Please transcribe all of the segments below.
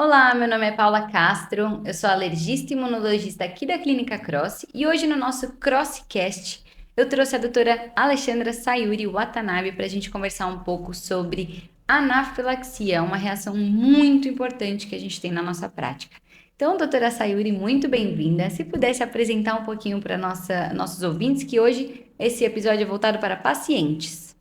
Olá, meu nome é Paula Castro, eu sou alergista e imunologista aqui da Clínica Cross e hoje no nosso Crosscast eu trouxe a doutora Alexandra Sayuri Watanabe para a gente conversar um pouco sobre anafilaxia, uma reação muito importante que a gente tem na nossa prática. Então, doutora Sayuri, muito bem-vinda. Se pudesse apresentar um pouquinho para nossos ouvintes, que hoje esse episódio é voltado para pacientes.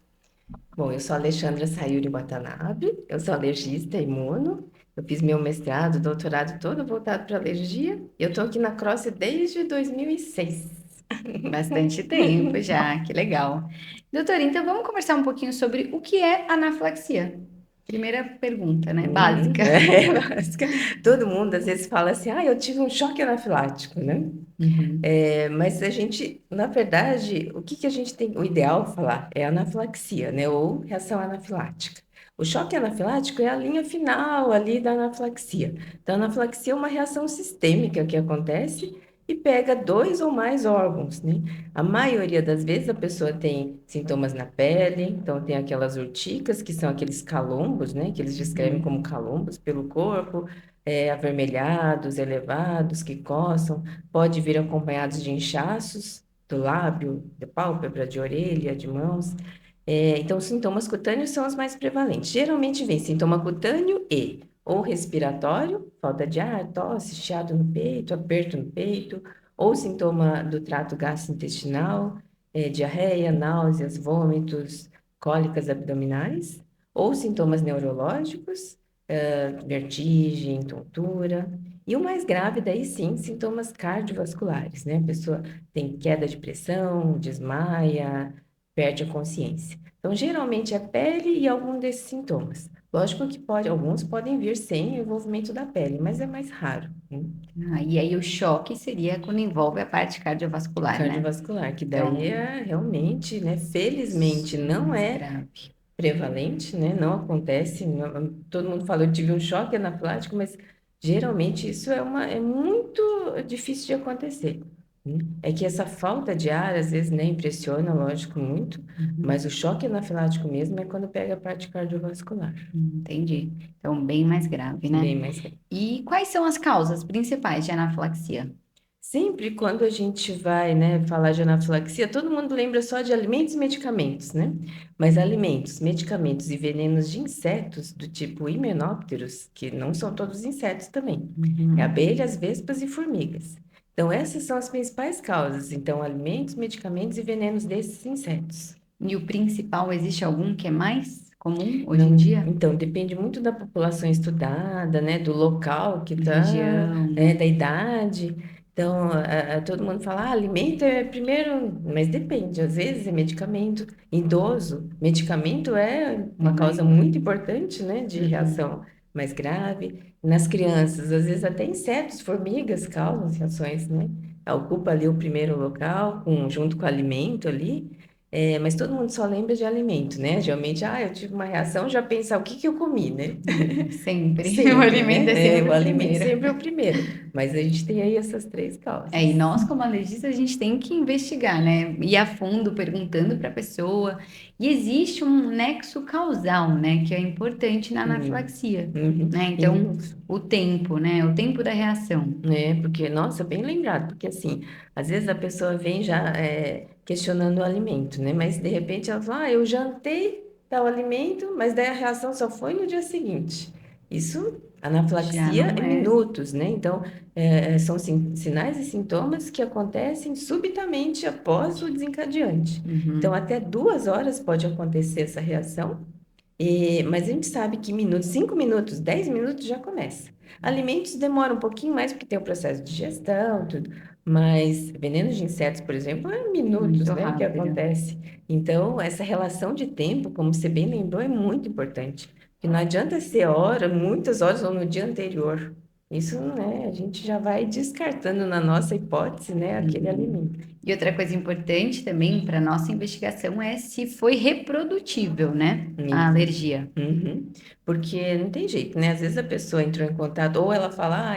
Bom, eu sou Alexandra Sayuri Watanabe, eu sou alergista e imuno. Eu fiz meu mestrado, doutorado todo voltado para alergia. E eu estou aqui na Cross desde 2006. Bastante tempo já, que legal. Doutora, então vamos conversar um pouquinho sobre o que é anafilaxia. Primeira pergunta, né? Básica. Básica. Todo mundo às vezes fala assim, eu tive um choque anafilático, né? Uhum. Mas a gente, na verdade, o que que a gente tem, o ideal falar é anafilaxia, né? Ou reação anafilática. O choque anafilático é a linha final ali da anafilaxia. Então, a anafilaxia é uma reação sistêmica que acontece e pega dois ou mais órgãos, né? A maioria das vezes a pessoa tem sintomas na pele, então tem aquelas urticas, que são aqueles calombos, né? Que eles descrevem como Uhum. calombos pelo corpo, avermelhados, elevados, que coçam. Pode vir acompanhados de inchaços do lábio, da pálpebra, de orelha, de mãos. Então, os sintomas cutâneos são os mais prevalentes. Geralmente vem sintoma cutâneo e ou respiratório, falta de ar, tosse, chiado no peito, aperto no peito, ou sintoma do trato gastrointestinal, diarreia, náuseas, vômitos, cólicas abdominais, ou sintomas neurológicos, vertigem, tontura. E o mais grave, daí sim, sintomas cardiovasculares, né? A pessoa tem queda de pressão, desmaia, perde a consciência. Então, geralmente é pele e algum desses sintomas. Lógico que alguns podem vir sem o envolvimento da pele, mas é mais raro, né? E aí o choque seria quando envolve a parte cardiovascular, né? Cardiovascular, que daí Então, é realmente, né? Felizmente não mais é grave. prevalente, né? Não acontece. Todo mundo fala, eu tive um choque anafilático, mas geralmente isso é muito difícil de acontecer, né? É que essa falta de ar, às vezes, né, impressiona, lógico, muito, mas Uhum. o choque anafilático mesmo é quando pega a parte cardiovascular, Entendi. Então, bem mais grave, bem né? mais. E quais são as causas principais de anafilaxia? Sempre quando a gente vai, né, falar de anafilaxia, todo mundo lembra só de alimentos e medicamentos, né? Mas alimentos, medicamentos e venenos de insetos do tipo himenópteros, que não são todos insetos também, é Uhum. abelhas, vespas e formigas. Então, essas são as principais causas. Então, alimentos, medicamentos e venenos desses insetos. E o principal, existe algum que é mais comum hoje em Não, dia? então, depende muito da população estudada, né, do local que tá, Região, né? da idade. Então, todo mundo fala, alimento é primeiro, mas depende, às vezes é medicamento. Idoso, medicamento é É uma causa maior. muito importante, né, de Uhum. reação mais grave. Nas crianças, às vezes até insetos, formigas causam reações, né? Ocupa ali o primeiro local, junto com o alimento ali. Mas todo mundo só lembra de alimento, né? Geralmente, eu tive uma reação, já pensa o que que eu comi, né? Sempre. O Sempre, alimento é né? sempre O o alimento primeiro. sempre é o primeiro. Mas a gente tem aí essas três E causas. nós, como alergistas, a gente tem que investigar, né? Ir a fundo, perguntando para a pessoa. E existe um nexo causal, né? Que é importante na Hum, anafilaxia, uhum. né? Então, o tempo, né? O tempo da reação. Porque, nossa, bem lembrado, porque assim, às vezes a pessoa vem já questionando o alimento, né? Mas de repente ela fala, eu jantei tal alimento, mas daí a reação só foi no dia seguinte. Isso, Já anafilaxia não é é. minutos, né? Então, são sinais e sintomas que acontecem subitamente após o desencadeante. Então, Uhum. até 2 horas pode acontecer essa reação, mas a gente sabe que minutos, 5 minutos, 10 minutos já começa. Alimentos demoram um pouquinho mais porque tem o processo de digestão, tudo. Mas venenos de insetos, por exemplo, é minutos, Muito né, que rápido. acontece. Então, essa relação de tempo, como você bem lembrou, é muito importante. Porque não adianta ser hora, muitas horas ou no dia anterior. Isso, né, a gente já vai descartando na nossa hipótese, né, aquele Uhum. alimento. E outra coisa importante também para nossa investigação é se foi reprodutível, né? A Isso. alergia. Uhum. Porque não tem jeito, né? Às vezes a pessoa entrou em contato, ou ela fala,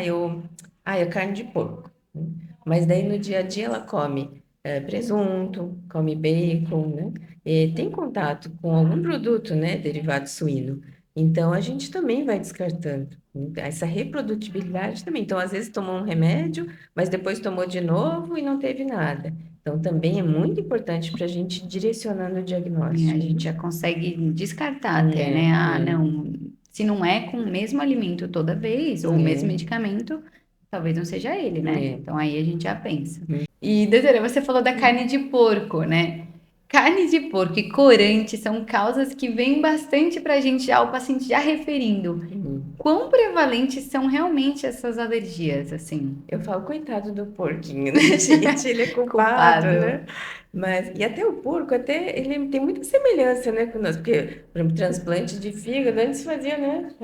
é carne de porco, né? Mas daí no dia a dia ela come presunto, come bacon, né? E tem contato com algum produto, né, derivado suíno. Então, a gente também vai descartando. Essa reprodutibilidade também. Então, às vezes tomou um remédio, mas depois tomou de novo e não teve nada. Então, também é muito importante para a gente ir direcionando o E a diagnóstico, gente né? já consegue descartar até, né? Ah, É, não, se não é com o mesmo alimento toda vez, ou o mesmo é, medicamento, talvez não seja ele, né? é. Então aí a gente já pensa. E, doutora, você falou da carne de porco, né? Carne de porco e corante são causas que vêm bastante pra gente já, o paciente já referindo. Hum. Quão prevalentes são realmente essas alergias, assim? Eu falo, coitado do porquinho, né, gente? Ele é culpado, Culpado. né? Mas, e até o porco, até ele tem muita semelhança, né, com nós, porque, por exemplo, transplante de fígado, antes fazia, né,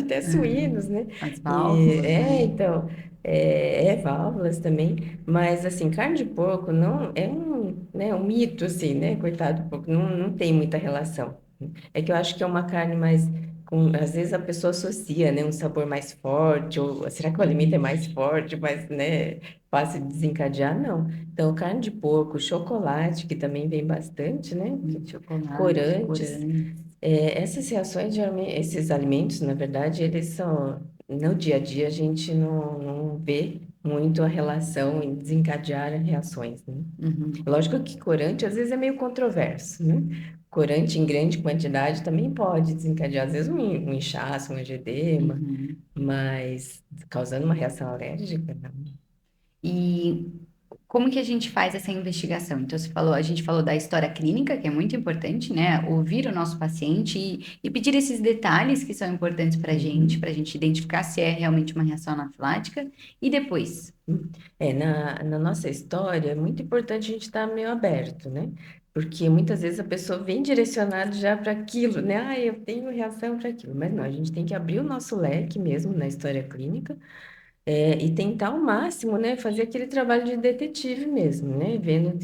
até suínos, né? As E, válvulas, né? então, válvulas também, mas, assim, carne de porco não, é um mito, assim, né, coitado do porco, não tem muita relação. É que eu acho que é uma carne mais às vezes a pessoa associa, né, um sabor mais forte, ou será que o alimento é Uhum. mais forte, mais, né, fácil de desencadear? Não. Então, carne de porco, chocolate, que também vem bastante, né, Chocolate, corantes, corante. essas reações, geralmente, esses alimentos, na verdade, eles são, no dia a dia, a gente não vê muito a relação em desencadear reações, né? Uhum. Lógico que corante às vezes é meio controverso, né? Corante em grande quantidade também pode desencadear, às vezes, um inchaço, um edema, Uhum. mas causando uma reação alérgica, não. E como que a gente faz essa investigação? Então, você falou, a gente falou da história clínica, que é muito importante, né? Ouvir o nosso paciente e pedir esses detalhes que são importantes Uhum. para a gente identificar se é realmente uma reação anafilática. E depois, Na nossa história, é muito importante a gente estar meio aberto, né? Porque muitas vezes a pessoa vem direcionada já para aquilo, né? Ah, eu tenho reação para aquilo. Mas não, a gente tem que abrir o nosso leque mesmo na história clínica. E tentar ao máximo, né, fazer aquele trabalho de detetive mesmo, né, vendo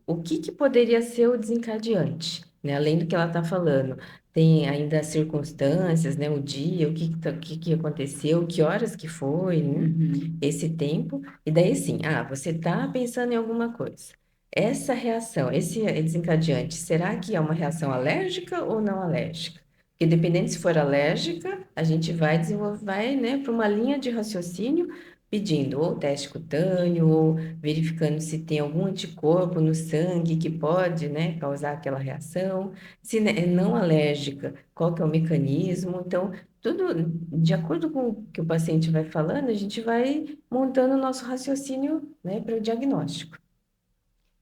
o que poderia ser o desencadeante, né, além do que ela está falando. Tem ainda as circunstâncias, né, o dia, o que aconteceu, que horas que foi, né, uhum, esse tempo. E daí sim, você está pensando em alguma coisa. Essa reação, esse desencadeante, será que é uma reação alérgica ou não alérgica? Porque dependendo se for alérgica, a gente vai desenvolver, vai, né, para uma linha de raciocínio pedindo ou teste cutâneo, ou verificando se tem algum anticorpo no sangue que pode, né, causar aquela reação. Se é não alérgica, qual que é o mecanismo? Então, tudo de acordo com o que o paciente vai falando, a gente vai montando o nosso raciocínio, né, para o diagnóstico.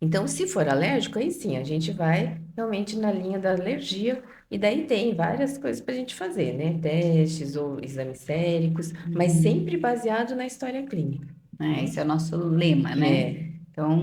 Então, se for alérgico, aí sim, a gente vai realmente na linha da alergia, e daí tem várias coisas para a gente fazer, né? Testes ou exames séricos, mas uhum. sempre baseado na história clínica. Esse é o nosso lema, né? É, Então,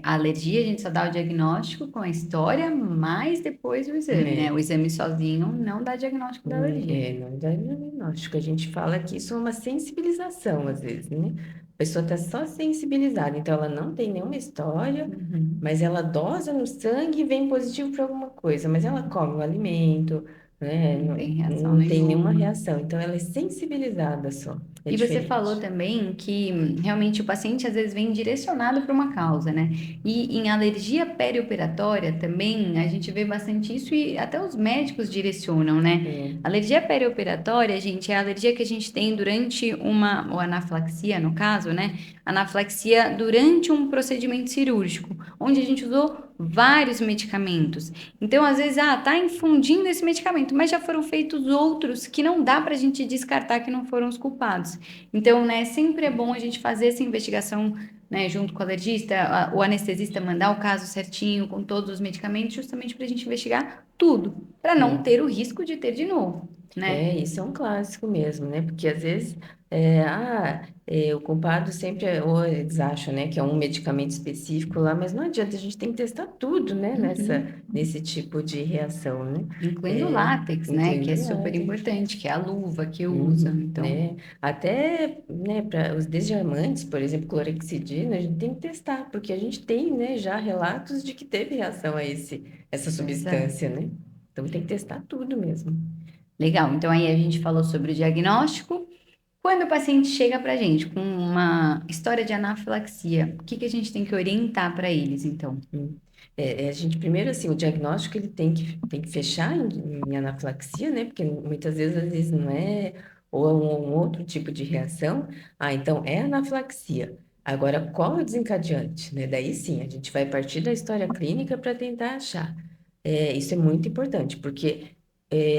a alergia a gente só dá o diagnóstico com a história, mas depois o exame, né? O é, exame sozinho não dá diagnóstico da alergia. não dá diagnóstico. A gente fala que isso é uma sensibilização, às vezes, né? A pessoa está só sensibilizada, então ela não tem nenhuma história, Uhum. mas ela dosa no sangue e vem positivo para alguma coisa, mas ela come o alimento, né? Não Não, tem reação não tem nenhuma nenhuma. reação, então ela é sensibilizada só, é E você falou diferente. também que realmente o paciente às vezes vem direcionado para uma causa, né? E em alergia perioperatória também a gente vê bastante isso e até os médicos direcionam, né? É, Alergia perioperatória, gente, é a alergia que a gente tem durante uma, ou anafilaxia no caso, né? Anafilaxia durante um procedimento cirúrgico, onde a gente usou vários medicamentos. Então, às vezes, tá infundindo esse medicamento, mas já foram feitos outros que não dá para a gente descartar que não foram os culpados. Então, né, sempre é bom a gente fazer essa investigação, né, junto com o alergista, o anestesista mandar o caso certinho, com todos os medicamentos, justamente para a gente investigar tudo, para não é. ter o risco de ter de novo, né? Isso é um clássico mesmo, né? Porque às vezes o culpado sempre ou eles acham, né, que é um medicamento específico lá, mas não adianta, a gente tem que testar tudo, né, Uhum. nesse tipo de reação, né? Incluindo o É, látex, né, que é incluindo super látex. importante, que é a luva que usa, Uhum, então, né? Até, né, para os desdiamantes, por exemplo, clorexidina, a gente tem que testar, porque a gente tem, né, já relatos de que teve reação a essa pois é. substância, né? Então tem que testar tudo mesmo. Legal, então aí a gente falou sobre o diagnóstico. Quando o paciente chega para a gente com uma história de anafilaxia, o que que a gente tem que orientar para eles, então? Hum. A gente, primeiro, assim, o diagnóstico ele tem que fechar em anafilaxia, né? Porque muitas vezes, às vezes não é, ou é um outro tipo de reação. Ah, então é anafilaxia. Agora, qual é o desencadeante, né? Daí sim, a gente vai partir da história clínica para tentar achar. Isso é muito importante, porque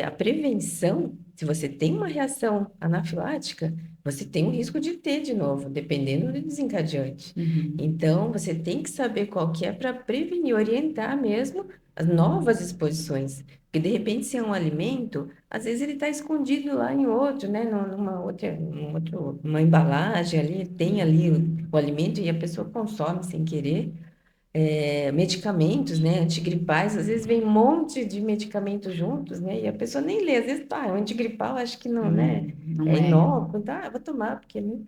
a prevenção, se você tem uma reação anafilática, você tem o risco de ter de novo, dependendo do desencadeante. Uhum. Então, você tem que saber qual que é para prevenir, orientar mesmo as novas exposições. Porque, de repente, se é um alimento, às vezes ele está escondido lá em outro, né? Numa outra, uma embalagem ali, tem ali o alimento e a pessoa consome sem querer. Medicamentos, né? Antigripais, às vezes vem um monte de medicamentos juntos, né? E a pessoa nem lê, às vezes, tá, é um antigripal, acho que não, né? Não É é. inócuo, tá, eu vou tomar, porque, né?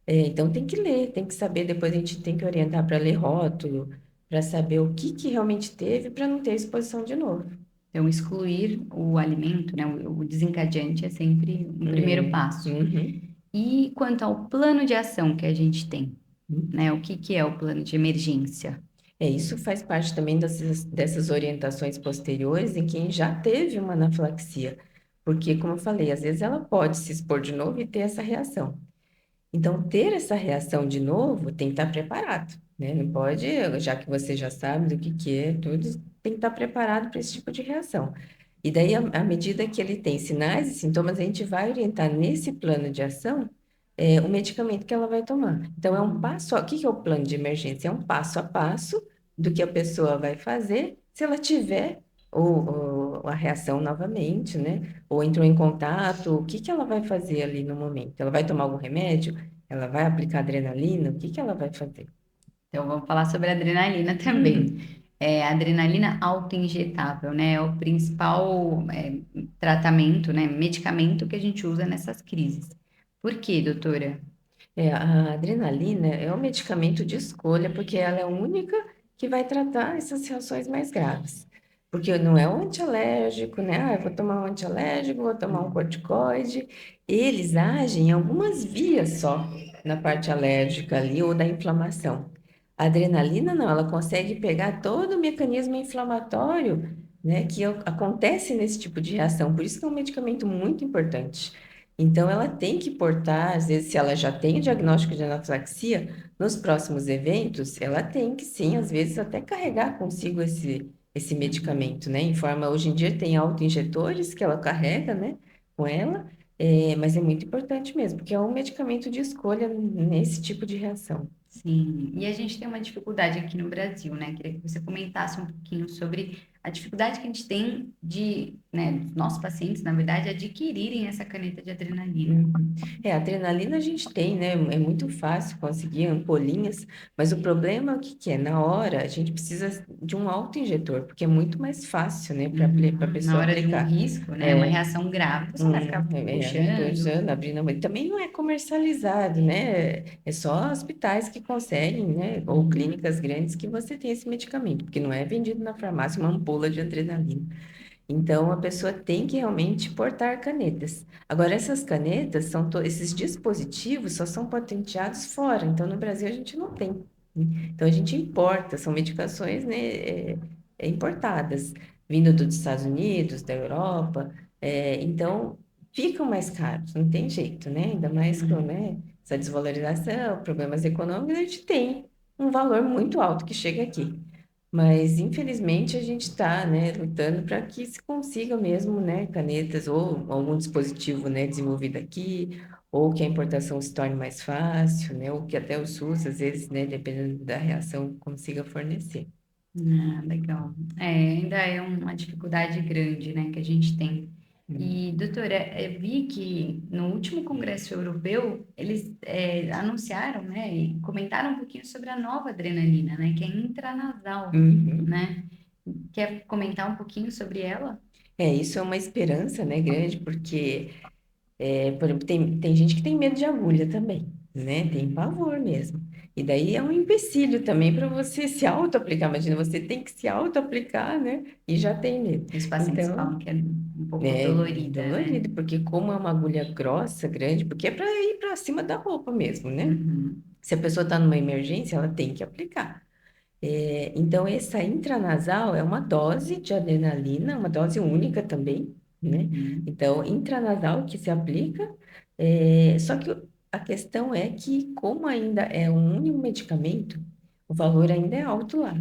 Então tem que ler, tem que saber, depois a gente tem que orientar para ler rótulo, para saber o que que realmente teve, para não ter exposição de novo. Então, excluir o alimento, né, o desencadeante é sempre um primeiro É, passo. uhum, E quanto ao plano de ação que a gente tem, uhum. né? O que que é o plano de emergência? Isso faz parte também dessas orientações posteriores em quem já teve uma anafilaxia, porque, como eu falei, às vezes ela pode se expor de novo e ter essa reação. Então, ter essa reação de novo tem que estar preparado, né? Não pode, já que você já sabe do que é, tudo, tem que estar preparado para esse tipo de reação. E daí, à medida que ele tem sinais e sintomas, a gente vai orientar nesse plano de ação, o medicamento que ela vai tomar. Então, é um passo, o que que é o plano de emergência? É um passo a passo do que a pessoa vai fazer se ela tiver a reação novamente, né? Ou entrou em contato, o que que ela vai fazer ali no momento? Ela vai tomar algum remédio? Ela vai aplicar adrenalina? O que que ela vai fazer? Então, vamos falar sobre a adrenalina também. Uhum. É, a adrenalina autoinjetável, né? É o principal tratamento, né? Medicamento que a gente usa nessas crises. Por quê, doutora? A adrenalina é um medicamento de escolha porque ela é a única que vai tratar essas reações mais graves. Porque não é um antialérgico, né? Ah, eu vou tomar um antialérgico, vou tomar um corticoide. Eles agem em algumas vias só na parte alérgica ali ou da inflamação. A adrenalina não, ela consegue pegar todo o mecanismo inflamatório, né, que acontece nesse tipo de reação. Por isso que é um medicamento muito importante. Então, ela tem que portar, às vezes, se ela já tem o diagnóstico de anafilaxia, nos próximos eventos, ela tem que, sim, às vezes, até carregar consigo esse medicamento, né? Em forma, hoje em dia, tem autoinjetores que ela carrega, né, com ela, mas é muito importante mesmo, porque é um medicamento de escolha nesse tipo de reação. Sim, e a gente tem uma dificuldade aqui no Brasil, né? Queria que você comentasse um pouquinho sobre a dificuldade que a gente tem de, né, dos nossos pacientes, na verdade, adquirirem essa caneta de adrenalina. Uhum. A adrenalina a gente tem, né? É muito fácil conseguir ampolinhas, mas o problema é o que que é? Na hora, a gente precisa de um autoinjetor, porque é muito mais fácil, né, para a Uhum. Na pessoa hora de um aplicar. risco, né, uma É, reação grave, você não vai ficar puxando. puxando, abrindo, mas também não é comercializado, né? É só hospitais que conseguem, né? Ou Uhum. clínicas grandes que você tem esse medicamento, porque não é vendido na farmácia uma ampola de adrenalina. Então, a pessoa tem que realmente portar canetas. Agora, essas canetas esses dispositivos só são patenteados fora. Então, no Brasil a gente não tem, né? Então, a gente importa, são medicações, né, importadas, vindo dos Estados Unidos, da Europa. Então, ficam mais caros, não tem jeito, né? Ainda mais com, Uhum. né, essa desvalorização, problemas econômicos, a gente tem um valor muito alto que chega aqui. Mas, infelizmente, a gente está, né, lutando para que se consiga mesmo, né, canetas ou algum dispositivo, né, desenvolvido aqui, ou que a importação se torne mais fácil, né, ou que até o SUS, às vezes, né, dependendo da reação, consiga fornecer. Ah, legal. É, ainda é uma dificuldade grande, né, que a gente tem. Hum. E, doutora, eu vi que no último Congresso Europeu, eles anunciaram, né, e comentaram um pouquinho sobre a nova adrenalina, né, que é intranasal, Uhum. né? Quer comentar um pouquinho sobre ela? Isso é uma esperança, né, grande, porque, por exemplo, tem gente que tem medo de agulha também, né? Tem pavor mesmo. E daí é um empecilho também para você se auto-aplicar. Imagina, você tem que se auto-aplicar, né? E já tem medo. Os pacientes Então, falam que é um pouco é dolorida, né? dolorido, porque como é uma agulha grossa, grande, porque é para ir para cima da roupa mesmo, né? Uhum, Se a pessoa está numa emergência, ela tem que aplicar. Então, essa intranasal é uma dose de adrenalina, uma dose única também, né? uhum, Então, intranasal que se aplica, só que a questão é que, como ainda é um único medicamento, o valor ainda é alto lá.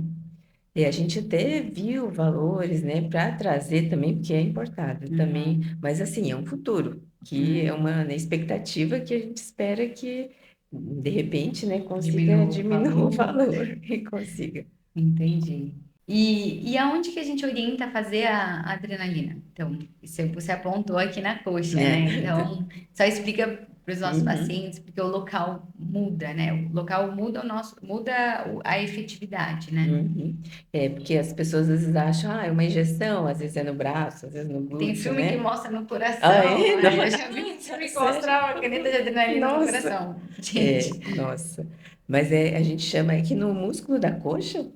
E a gente até viu valores, né, para trazer também, porque é importado também, uhum, mas assim, é um futuro, que é uhum. uma, né, expectativa que a gente espera que, de repente, né, consiga Diminua o diminuir o valor. valor e consiga. Entendi. E aonde que a gente orienta a fazer a adrenalina? Então, você apontou aqui na coxa, né? É. Então, só explica para os nossos Uhum. pacientes, porque o local muda, né? O local muda a efetividade, né? Uhum. É, porque as pessoas às vezes acham, é uma injeção, às vezes é no braço, às vezes no E tem glúteo, filme que né? mostra no Ah, coração, é? né? Eu já vi filme que Sério? mostra a caneta de adrenalina no Nossa! coração. Gente, Nossa. Mas a gente chama aqui no músculo da coxa,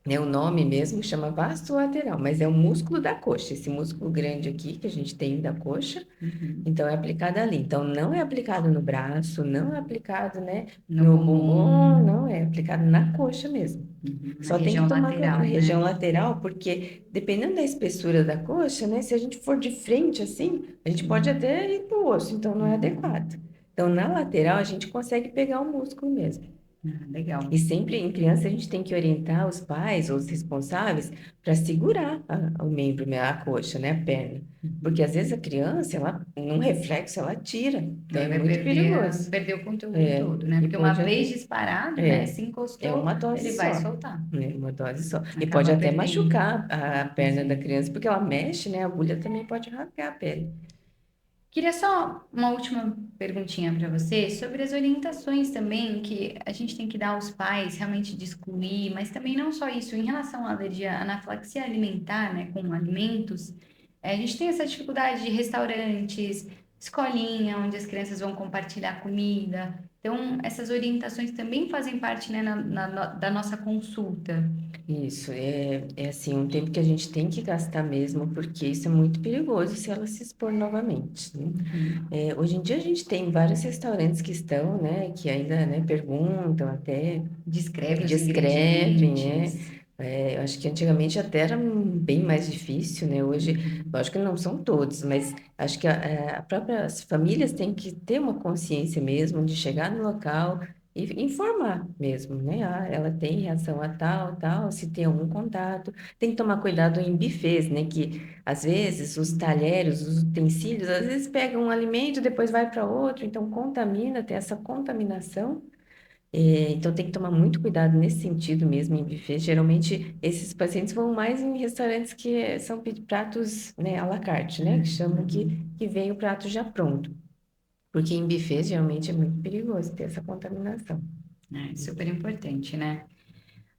né? O nome mesmo chama vasto lateral, mas é o músculo da coxa, esse músculo grande aqui que a gente tem da coxa. uhum. Então, é aplicado ali. Então, não é aplicado no braço, não é aplicado, né, No no bumbum, bumbum, não é aplicado na coxa mesmo. na Só tem que região tomar cuidado na lateral, região né? lateral, porque dependendo da espessura da coxa, né, se a gente for de frente assim, a gente pode Uhum. até ir para o osso, então não é Uhum. adequado. Então, na lateral, a gente consegue pegar o músculo mesmo. Legal. E sempre em criança a gente tem que orientar os pais ou os responsáveis para segurar o membro, né, a coxa, né, a perna. Porque às Uhum. vezes a criança, ela, num reflexo, ela tira. Então Aí é vai muito perigoso. perder o conteúdo É, todo, né? e Porque uma pode vez até. disparado, né? É, Se é encostou, uma dose ele vai só. soltar. Uma dose só. E pode Acaba até perdendo. machucar a perna da Sim. criança, porque ela mexe, né? A agulha também pode rasgar a pele. Queria só uma última perguntinha para você sobre as orientações também que a gente tem que dar aos pais realmente de excluir, mas também não só isso, em relação à alergia, anafilaxia alimentar, né, com alimentos, a gente tem essa dificuldade de restaurantes, escolinha, onde as crianças vão compartilhar comida. Então, essas orientações também fazem parte, né, da nossa consulta. Isso, é assim, um tempo que a gente tem que gastar mesmo, porque isso é muito perigoso se ela se expor novamente, né? Uhum. Hoje em dia a gente tem vários restaurantes que estão, né, que ainda, né, perguntam até, Descreve os descrevem, ingredientes. eu acho que antigamente até era bem mais difícil, né? Hoje, Uhum. lógico que não são todos, mas acho que a própria, as famílias têm que ter uma consciência mesmo de chegar no local e informar mesmo, né? Ah, ela tem reação a tal, tal, se tem algum contato. Tem que tomar cuidado em buffets, né? Que às vezes os talheres, os utensílios, às vezes pegam um alimento, depois vai para outro, então contamina, tem essa contaminação. Então tem que tomar muito cuidado nesse sentido mesmo em buffet. Geralmente esses pacientes vão mais em restaurantes que são pratos, né, à la carte, né? Que chamam Uhum. que vem o prato já pronto. Porque em buffet geralmente é muito perigoso ter essa contaminação. É super importante, né?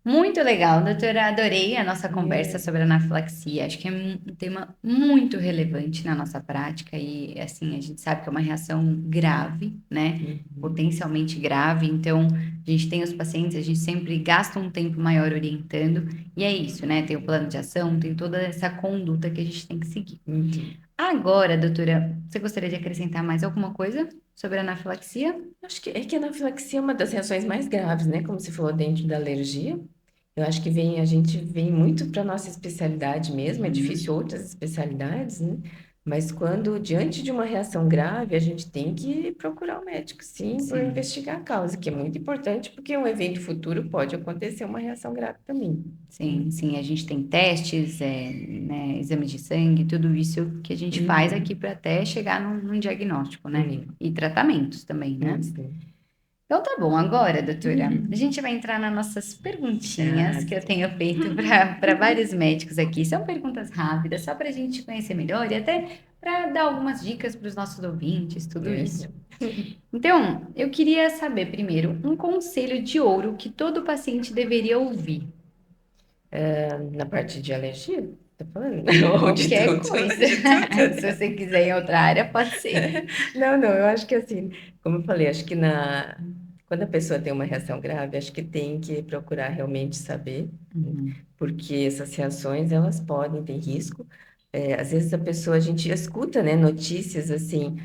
Muito legal, doutora. Adorei a nossa conversa É, sobre anafilaxia. Acho que é um tema muito relevante na nossa prática e, assim, a gente sabe que é uma reação grave, né? uhum, Potencialmente grave. Então, a gente tem os pacientes, a gente sempre gasta um tempo maior orientando e é isso, né? Tem o plano de ação, tem toda essa conduta que a gente tem que seguir. uhum. Agora, doutora, você gostaria de acrescentar mais alguma coisa sobre a anafilaxia? Acho que a anafilaxia é uma das reações mais graves, né? Como você falou dentro da alergia. Eu acho que a gente vem muito para nossa especialidade mesmo, é difícil Uhum. outras especialidades, né? Mas quando diante de uma reação grave, a gente tem que procurar o médico, sim, por Sim. investigar a causa, que é muito importante, porque um evento futuro pode acontecer uma reação grave também. Sim, sim, a gente tem testes, né, exames de sangue, tudo isso que a gente faz aqui Uhum. para até chegar num diagnóstico, né? Sim, E tratamentos também, né? sim. Então tá bom, agora, doutora, a Uhum. gente vai entrar nas nossas perguntinhas Ah, que eu sim. tenho feito para vários médicos aqui. São perguntas rápidas, só para a gente conhecer melhor e até para dar algumas dicas para os nossos ouvintes, tudo É isso. bom. Então, eu queria saber primeiro um conselho de ouro que todo paciente deveria ouvir. Na parte de alergia Tô falando, ou de Qualquer tudo, coisa. de tudo. Se você quiser em outra área, pode ser. Não, não, eu acho que assim, como eu falei, acho que quando a pessoa tem uma reação grave, acho que tem que procurar realmente saber, né? Uhum. Porque essas reações, elas podem ter risco. Às vezes a gente escuta, né, notícias assim,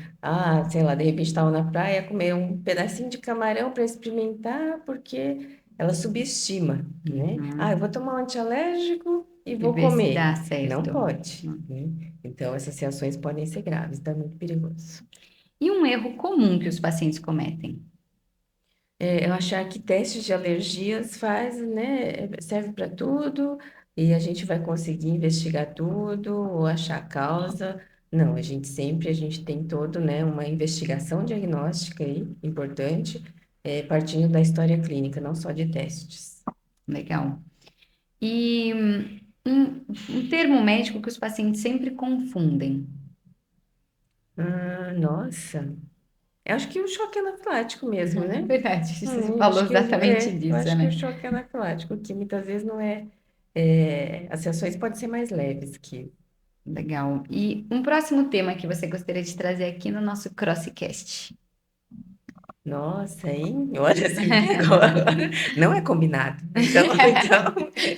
sei lá, de repente estava na praia, comer um pedacinho de camarão para experimentar, porque ela subestima, né? Eu Uhum. vou tomar um antialérgico e E vou ver se comer. dá Não certo. pode, Uhum. né? Então, essas reações podem ser graves, tá muito perigoso. E um erro comum que os pacientes cometem? Eu achar que testes de alergias né, serve para tudo e a gente vai conseguir investigar tudo ou achar a causa. Não, a gente tem todo, né, uma investigação diagnóstica aí, importante, partindo da história clínica, não só de testes. Legal. E um termo médico que os pacientes sempre confundem. Nossa, eu acho que o choque anafilático mesmo, É né? verdade, você Eu falou acho que, exatamente eu disso, acho que o né? choque anafilático, que muitas vezes não as reações podem ser mais leves que Legal. E um próximo tema que você gostaria de trazer aqui no nosso CrossCast? Nossa, hein? Olha, você me pegou agora. Não é combinado. Então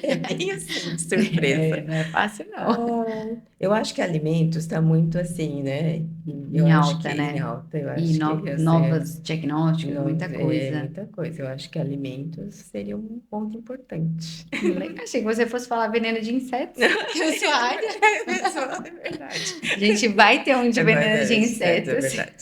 é bem assim, de surpresa. Não é fácil, não. Eu acho que alimentos está muito assim, né? Eu Em acho que alta, em né? alta, eu E acho que assim, novos diagnósticos, muita é coisa. muita coisa. Eu acho que alimentos seria um ponto importante. Achei que você fosse falar veneno de insetos. Que é a sua área. É verdade. A gente vai ter um de É veneno de verdade, é insetos. verdade.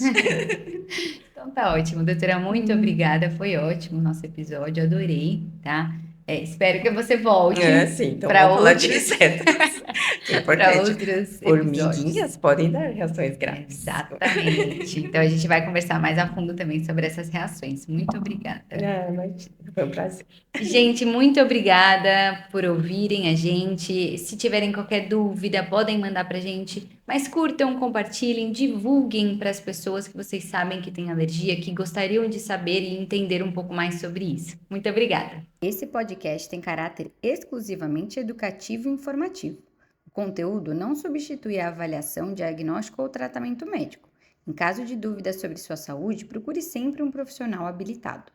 Então tá ótimo, doutora, muito obrigada. Foi ótimo o nosso episódio, adorei, tá? Espero que você volte Sim, então para vamos falar de outros, insetos, que é para importante. outros episódios. Formiguinhas podem dar reações graves. Exatamente. Então a gente vai conversar mais a fundo também sobre essas reações. Muito obrigada. Mas foi um prazer. Gente, muito obrigada por ouvirem a gente. Se tiverem qualquer dúvida, podem mandar para a gente. Mas curtam, compartilhem, divulguem para as pessoas que vocês sabem que têm alergia, que gostariam de saber e entender um pouco mais sobre isso. Muito obrigada. Esse podcast tem caráter exclusivamente educativo e informativo. O conteúdo não substitui a avaliação, diagnóstico ou tratamento médico. Em caso de dúvidas sobre sua saúde, procure sempre um profissional habilitado.